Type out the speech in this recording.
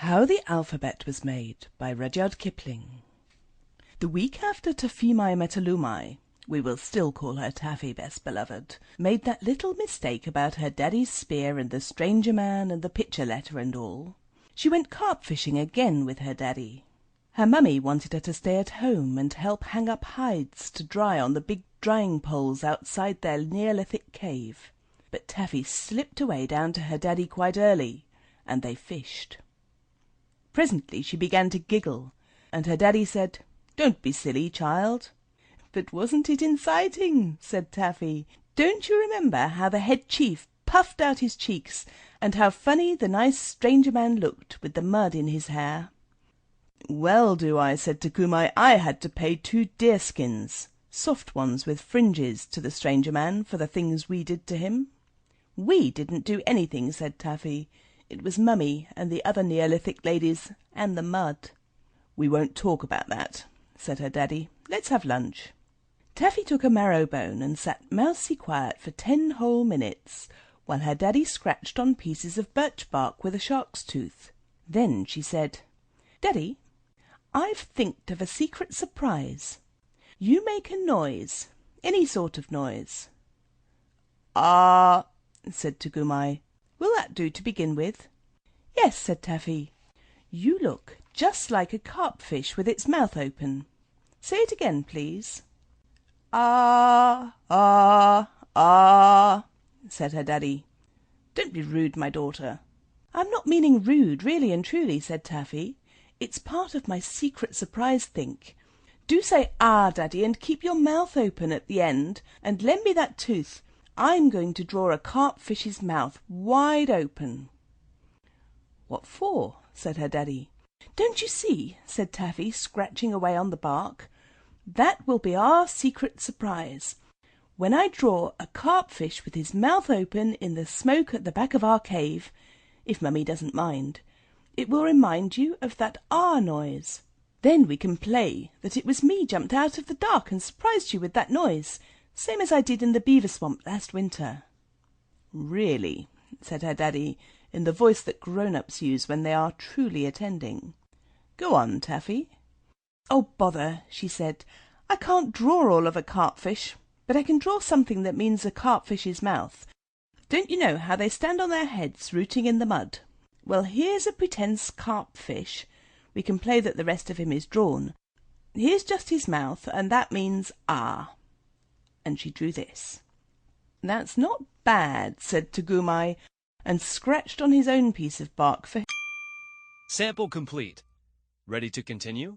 How the Alphabet Was Made by Rudyard Kipling. The week after Taffy Metalumai, we will still call her Taffy, best beloved, made that little mistake about her daddy's spear and the stranger man and the picture letter and all, she went carp fishing again with her daddy. Her mummy wanted her to stay at home and help hang up hides to dry on the big drying poles outside their Neolithic cave, but Taffy slipped away down to her daddy quite early, and they fished. Presently she began to giggle, and her daddy said, "Don't be silly, child." "But wasn't it inciting?" said Taffy. "Don't you remember how the head chief puffed out his cheeks, and how funny the nice stranger man looked with the mud in his hair?" "Well do I," said Tecumseh. "I had to pay 2 deerskins, soft ones with fringes, to the stranger man for the things we did to him." "We didn't do anything," said Taffy. "It was Mummy and the other Neolithic ladies and the mud." "We won't talk about that," said her daddy. "Let's have lunch." Taffy took a marrow bone and sat mousy quiet for 10 whole minutes, while her daddy scratched on pieces of birch bark with a shark's tooth. Then she said, "Daddy, I've thinked of a secret surprise. You make a noise, any sort of noise." "Ah," said Tecumseh. "Will that do to begin with?" "Yes," said Taffy. "You look just like a carp fish with its mouth open. Say it again, please." "Ah, ah, ah," said her daddy. "Don't be rude, my daughter." "I'm not meaning rude, really and truly," said Taffy. "It's part of my secret surprise think. Do say 'ah,' Daddy, and keep your mouth open at the end, and lend me that tooth. I'm going to draw a carp fish's mouth wide open." "What for?" said her daddy. "Don't you see?" said Taffy, scratching away on the bark. "That will be our secret surprise. When I draw a carp fish with his mouth open in the smoke at the back of our cave, if Mummy doesn't mind, it will remind you of that 'ah' noise. Then we can play that it was me jumped out of the dark and surprised you with that noise, same as I did in the beaver swamp last winter." "Really?" said her daddy, in the voice that grown-ups use when they are truly attending. "Go on, Taffy." "Oh, bother," she said. "I can't draw all of a carp-fish, but I can draw something that means a carp-fish's mouth. Don't you know how they stand on their heads rooting in the mud? Well, here's a pretence carp-fish. We can play that the rest of him is drawn. Here's just his mouth, and that means 'ah.'" And she drew this. "That's not bad," said Tecumseh, and scratched on his own piece of bark for Sample complete. Ready to continue?